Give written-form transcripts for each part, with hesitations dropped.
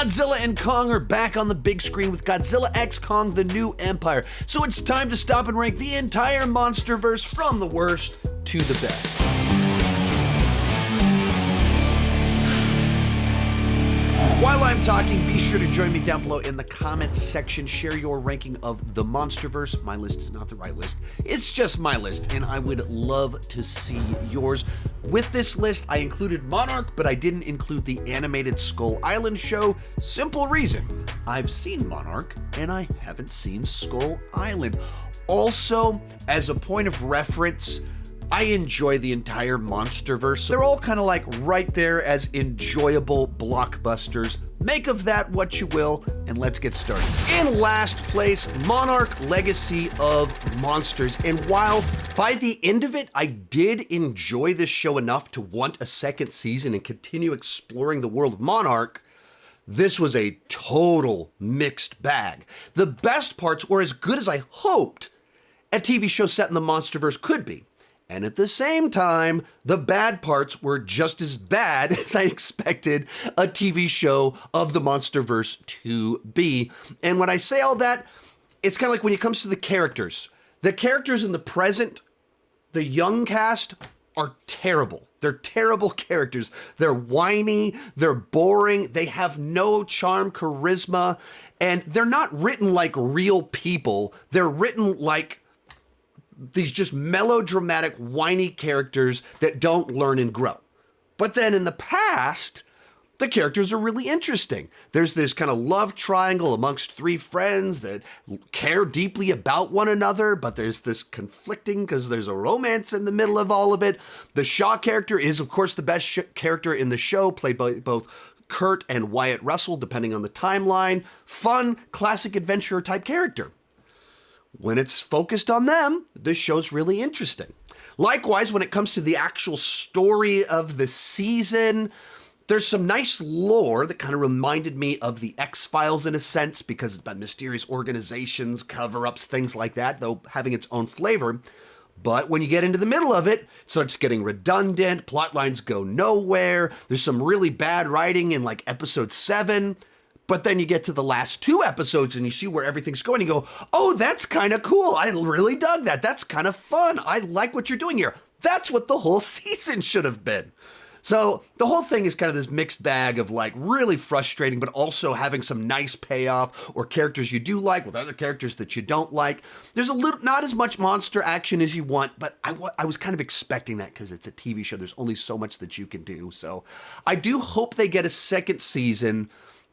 Godzilla and Kong are back on the big screen with Godzilla x Kong: The New Empire. So it's time to stop and rank the entire Monsterverse from the worst to the best. While I'm talking, be sure to join me down below in the comments section. Share your ranking of the Monsterverse. My list is not the right list. It's just my list, and I would love to see yours. With this list, I included Monarch, but I didn't include the animated Skull Island show. Simple reason. I've seen Monarch, and I haven't seen Skull Island. Also, as a point of reference, I enjoy the entire Monsterverse. They're all kind of like right there as enjoyable blockbusters. Make of that what you will, and let's get started. In last place, Monarch: Legacy of Monsters. And while by the end of it, I did enjoy this show enough to want a second season and continue exploring the world of Monarch, this was a total mixed bag. The best parts were as good as I hoped a TV show set in the Monsterverse could be. And at the same time, the bad parts were just as bad as I expected a TV show of the Monsterverse to be. And when I say all that, it's kind of like when it comes to the characters in the present, the young cast are terrible. They're terrible characters. They're whiny, they're boring, they have no charm, charisma, and they're not written like real people. They're written like these just melodramatic, whiny characters that don't learn and grow. But then in the past, the characters are really interesting. There's this kind of love triangle amongst three friends that care deeply about one another, but there's this conflicting because there's a romance in the middle of all of it. The Shaw character is, of course, the best character in the show, played by both Kurt and Wyatt Russell, depending on the timeline. Fun, classic adventurer type character. When it's focused on them, this show's really interesting. Likewise, when it comes to the actual story of the season, there's some nice lore that kind of reminded me of the X-Files in a sense, because it's about mysterious organizations, cover-ups, things like that, though having its own flavor. But when you get into the middle of it, it starts getting redundant, plot lines go nowhere, there's some really bad writing in like episode 7. But then you get to the last 2 episodes and you see where everything's going and you go, oh, that's kind of cool. I really dug that. That's kind of fun. I like what you're doing here. That's what the whole season should have been. So the whole thing is kind of this mixed bag of like really frustrating, but also having some nice payoff or characters you do like with other characters that you don't like. There's a little, not as much monster action as you want, but I was kind of expecting that because it's a TV show. There's only so much that you can do. So I do hope they get a second season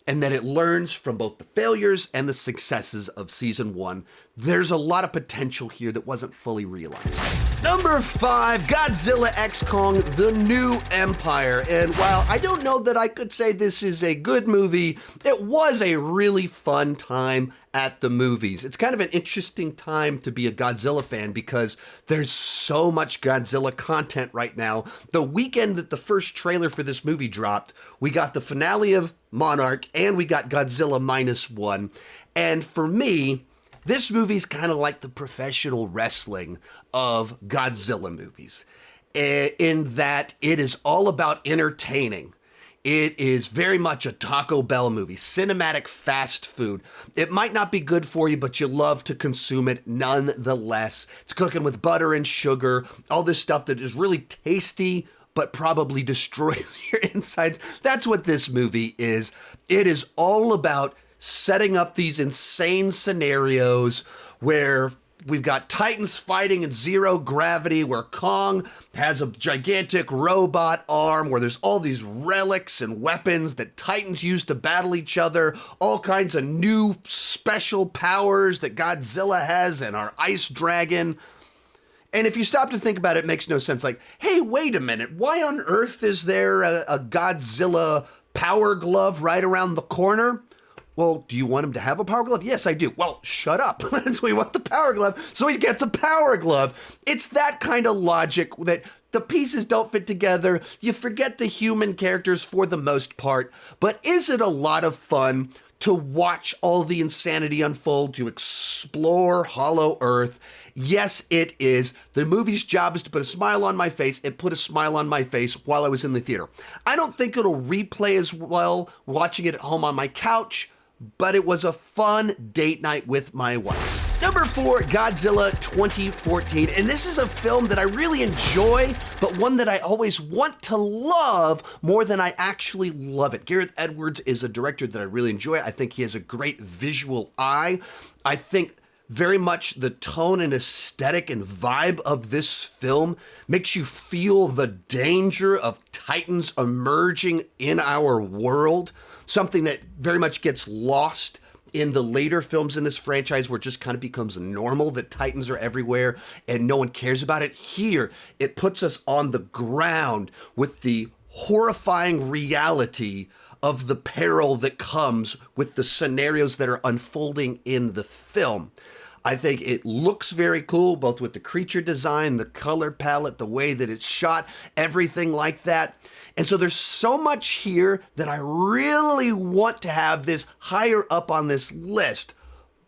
and that it learns from both the failures and the successes of season 1. There's a lot of potential here that wasn't fully realized. Number 5, Godzilla x Kong: The New Empire. And while I don't know that I could say this is a good movie, it was a really fun time at the movies. It's kind of an interesting time to be a Godzilla fan because there's so much Godzilla content right now. The weekend that the first trailer for this movie dropped, we got the finale of Monarch and we got Godzilla -1. And for me, this movie's kind of like the professional wrestling of Godzilla movies, in that it is all about entertaining. It is very much a Taco Bell movie, cinematic fast food. It might not be good for you, but you love to consume it nonetheless. It's cooking with butter and sugar, all this stuff that is really tasty, but probably destroys your insides. That's what this movie is. It is all about setting up these insane scenarios where we've got Titans fighting in zero gravity, where Kong has a gigantic robot arm, where there's all these relics and weapons that Titans use to battle each other, all kinds of new special powers that Godzilla has and our ice dragon. And if you stop to think about it, it makes no sense. Like, hey, wait a minute. Why on earth is there a Godzilla power glove right around the corner? Well, do you want him to have a power glove? Yes, I do. Well, shut up. We want the power glove, so he gets the power glove. It's that kind of logic that the pieces don't fit together. You forget the human characters for the most part. But is it a lot of fun to watch all the insanity unfold, to explore Hollow Earth? Yes, it is. The movie's job is to put a smile on my face. It put a smile on my face while I was in the theater. I don't think it'll replay as well watching it at home on my couch, but it was a fun date night with my wife. Number 4, Godzilla 2014. And this is a film that I really enjoy, but one that I always want to love more than I actually love it. Gareth Edwards is a director that I really enjoy. I think he has a great visual eye. I think very much the tone and aesthetic and vibe of this film makes you feel the danger of titans emerging in our world, something that very much gets lost in the later films in this franchise where it just kind of becomes normal that titans are everywhere and no one cares about it. Here, it puts us on the ground with the horrifying reality of the peril that comes with the scenarios that are unfolding in the film. I think it looks very cool, both with the creature design, the color palette, the way that it's shot, everything like that. And so there's so much here that I really want to have this higher up on this list.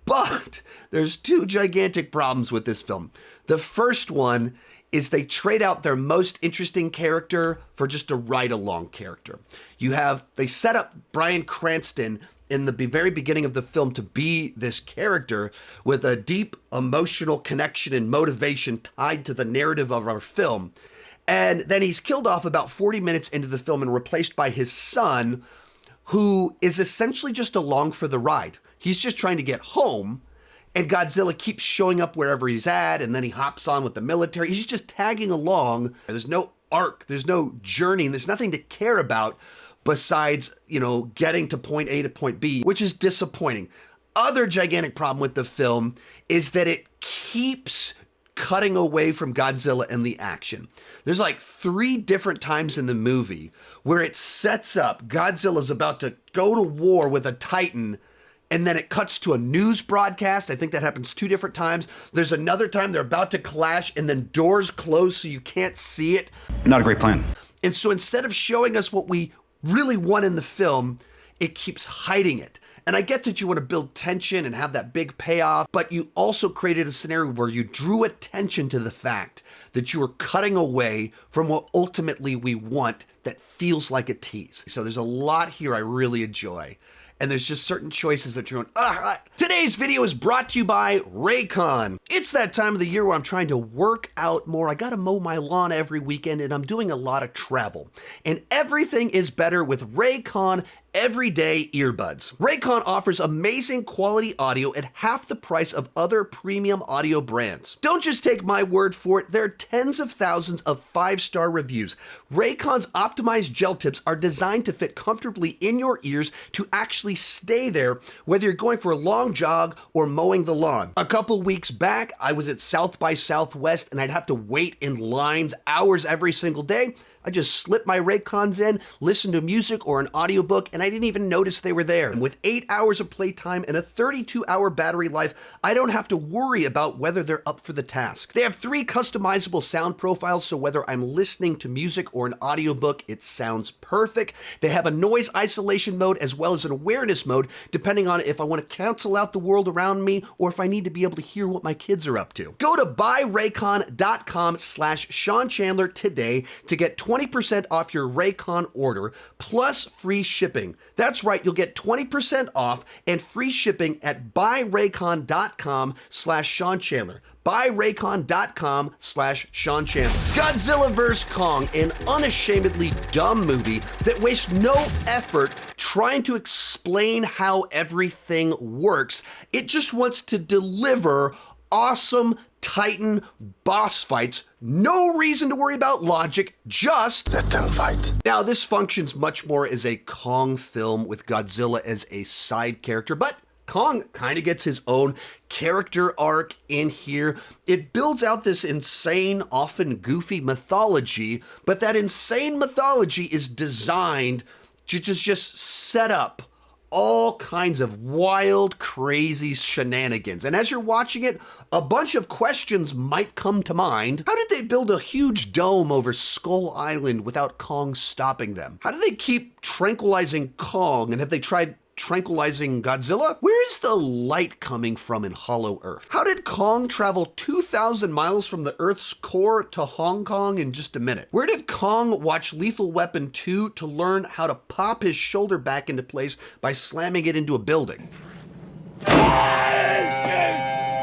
But there's 2 gigantic problems with this film. The first one is they trade out their most interesting character for just a ride-along character. They set up Bryan Cranston in the very beginning of the film to be this character with a deep emotional connection and motivation tied to the narrative of our film. And then he's killed off about 40 minutes into the film and replaced by his son, who is essentially just along for the ride. He's just trying to get home, and Godzilla keeps showing up wherever he's at, and then he hops on with the military. He's just tagging along. There's no arc, there's no journey, and there's nothing to care about besides, getting to point A to point B, which is disappointing. Other gigantic problem with the film is that it keeps cutting away from Godzilla and the action. There's like 3 different times in the movie where it sets up Godzilla's about to go to war with a Titan, and then it cuts to a news broadcast. I think that happens 2 different times. There's another time they're about to clash and then doors close so you can't see it. Not a great plan. And so instead of showing us what we really want in the film, it keeps hiding it. And I get that you want to build tension and have that big payoff, but you also created a scenario where you drew attention to the fact that you are cutting away from what ultimately we want that feels like a tease. So there's a lot here I really enjoy. And there's just certain choices that you're on. Today's video is brought to you by Raycon. It's that time of the year where I'm trying to work out more. I gotta mow my lawn every weekend and I'm doing a lot of travel. And everything is better with Raycon everyday earbuds. Raycon offers amazing quality audio at half the price of other premium audio brands. Don't just take my word for it, there are tens of thousands of 5-star reviews. Raycon's optimized gel tips are designed to fit comfortably in your ears to actually stay there, whether you're going for a long jog or mowing the lawn. A couple weeks back, I was at South by Southwest and I'd have to wait in lines hours every single day. I just slipped my Raycons in, listened to music or an audiobook, and I didn't even notice they were there. And with 8 hours of playtime and a 32-hour battery life, I don't have to worry about whether they're up for the task. They have 3 customizable sound profiles, so whether I'm listening to music or an audiobook, it sounds perfect. They have a noise isolation mode as well as an awareness mode, depending on if I want to cancel out the world around me or if I need to be able to hear what my kids are up to. Go to buyraycon.com/Sean Chandler today to get 20% off your Raycon order plus free shipping. That's right, you'll get 20% off and free shipping at buyraycon.com/Sean Chandler. buyraycon.com/Sean Chandler. Godzilla vs. Kong, an unashamedly dumb movie that wastes no effort trying to explain how everything works. It just wants to deliver awesome Titan boss fights. No reason to worry about logic, just let them fight. Now, this functions much more as a Kong film with Godzilla as a side character, but Kong kind of gets his own character arc in here. It builds out this insane, often goofy mythology, but that insane mythology is designed to just set up all kinds of wild, crazy shenanigans. And as you're watching it, a bunch of questions might come to mind. How did they build a huge dome over Skull Island without Kong stopping them? How do they keep tranquilizing Kong? And have they tried tranquilizing Godzilla? Where is the light coming from in Hollow Earth? How did Kong travel 2,000 miles from the Earth's core to Hong Kong in just a minute? Where did Kong watch Lethal Weapon 2 to learn how to pop his shoulder back into place by slamming it into a building?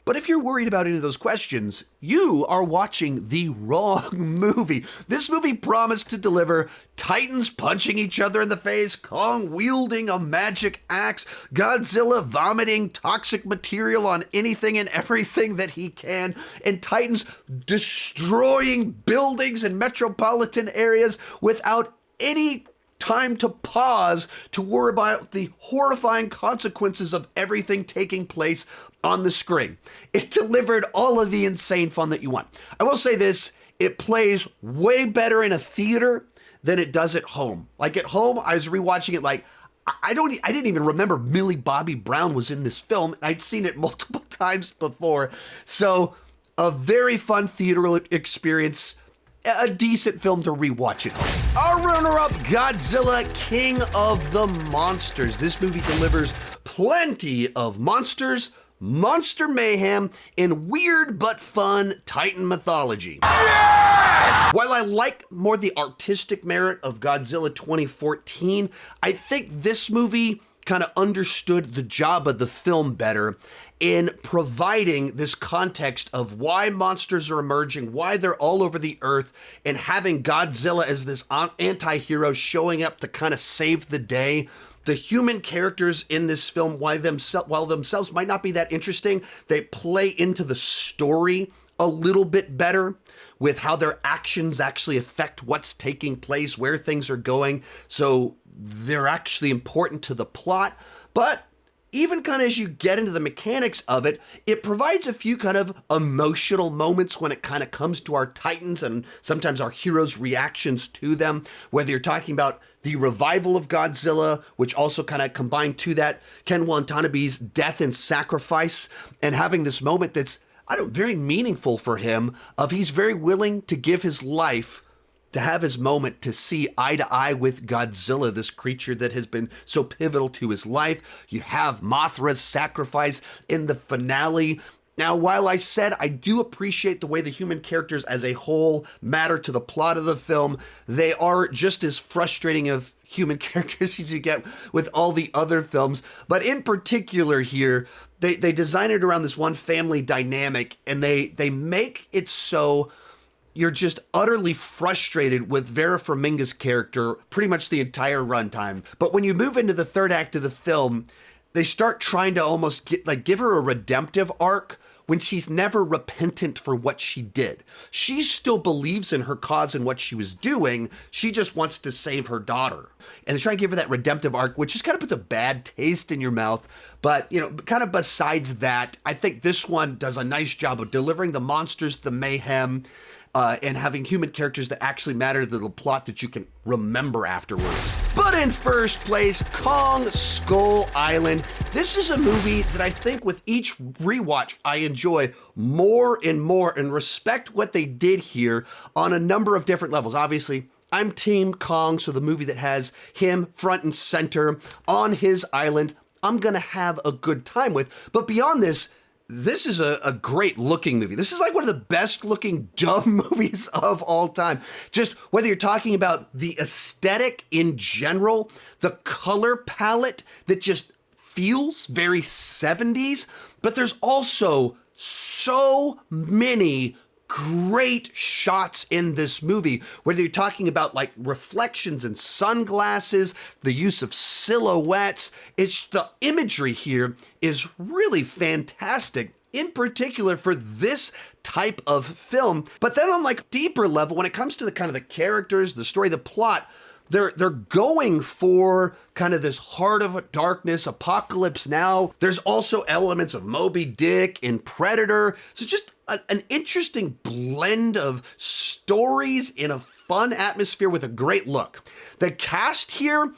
But if you're worried about any of those questions, you are watching the wrong movie. This movie promised to deliver Titans punching each other in the face, Kong wielding a magic axe, Godzilla vomiting toxic material on anything and everything that he can, and Titans destroying buildings in metropolitan areas without any time to pause to worry about the horrifying consequences of everything taking place on the screen. It delivered all of the insane fun that you want. I will say this, it plays way better in a theater than it does at home. Like at home, I was rewatching it like, I didn't even remember Millie Bobby Brown was in this film. I'd seen it multiple times before. So a very fun theater experience, a decent film to rewatch it. Our runner-up, Godzilla, King of the Monsters. This movie delivers plenty of monsters, monster mayhem, and weird but fun Titan mythology. Yes! While I like more the artistic merit of Godzilla 2014, I think this movie kind of understood the job of the film better in providing this context of why monsters are emerging, why they're all over the earth, and having Godzilla as this anti-hero showing up to kind of save the day. The human characters in this film, while themselves might not be that interesting, they play into the story a little bit better with how their actions actually affect what's taking place, where things are going. So they're actually important to the plot. But even kind of as you get into the mechanics of it, it provides a few kind of emotional moments when it kind of comes to our Titans and sometimes our heroes' reactions to them, whether you're talking about the revival of Godzilla, which also kind of combined to that, Ken Watanabe's death and sacrifice, and having this moment that's, very meaningful for him, of he's very willing to give his life to have his moment to see eye to eye with Godzilla, this creature that has been so pivotal to his life. You have Mothra's sacrifice in the finale. Now, while I said I do appreciate the way the human characters as a whole matter to the plot of the film, they are just as frustrating of human characters as you get with all the other films. But in particular here, they design it around this one family dynamic, and they make it so you're just utterly frustrated with Vera Farmiga's character pretty much the entire runtime. But when you move into the third act of the film, they start trying to almost give her a redemptive arc when she's never repentant for what she did. She still believes in her cause and what she was doing. She just wants to save her daughter. And they try to give her that redemptive arc, which just kind of puts a bad taste in your mouth. But, kind of besides that, I think this one does a nice job of delivering the monsters, the mayhem, and having human characters that actually matter to the plot that you can remember afterwards. But in first place, Kong Skull Island. This is a movie that I think with each rewatch I enjoy more and more and respect what they did here on a number of different levels. Obviously, I'm Team Kong, so the movie that has him front and center on his island, I'm gonna have a good time with. But beyond this, this is a great looking movie. This is like one of the best looking dumb movies of all time. Just whether you're talking about the aesthetic in general, the color palette that just feels very 70s, but there's also so many great shots in this movie, whether you're talking about like reflections and sunglasses, the use of silhouettes. It's the imagery here is really fantastic, in particular for this type of film. But then on like deeper level, when it comes to the kind of the characters, the story, the plot, they're going for kind of this heart of darkness, Apocalypse Now. There's also elements of Moby Dick and Predator. So just an interesting blend of stories in a fun atmosphere with a great look. The cast here,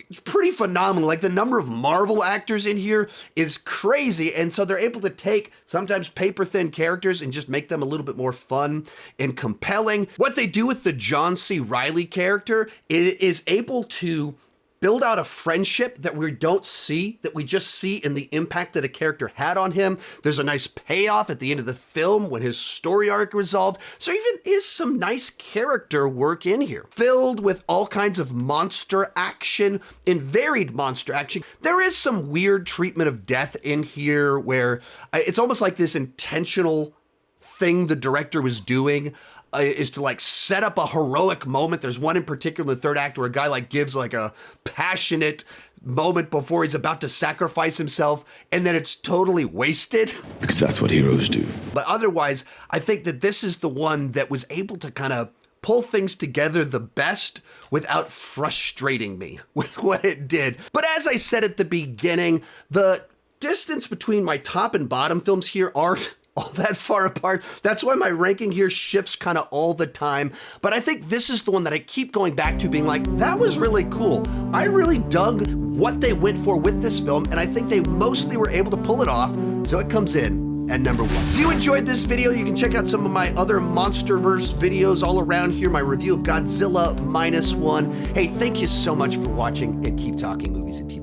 it's pretty phenomenal. Like the number of Marvel actors in here is crazy. And so they're able to take sometimes paper thin characters and just make them a little bit more fun and compelling. What they do with the John C. Reilly character is able to build out a friendship that we don't see, that we just see in the impact that a character had on him. There's a nice payoff at the end of the film when his story arc resolved. So even is some nice character work in here, filled with all kinds of monster action and varied monster action. There is some weird treatment of death in here where it's almost like this intentional thing the director was doing is to like set up a heroic moment. There's one in particular in the third act where a guy like gives like a passionate moment before he's about to sacrifice himself, and then it's totally wasted. Because that's what heroes do. But otherwise, I think that this is the one that was able to kind of pull things together the best without frustrating me with what it did. But as I said at the beginning, the distance between my top and bottom films here aren't all that far apart. That's why my ranking here shifts kind of all the time. But I think this is the one that I keep going back to being like, that was really cool. I really dug what they went for with this film, and I think they mostly were able to pull it off. So it comes in at number 1. If you enjoyed this video, you can check out some of my other Monsterverse videos all around here, my review of Godzilla -1. Hey, thank you so much for watching, and keep talking movies and TV.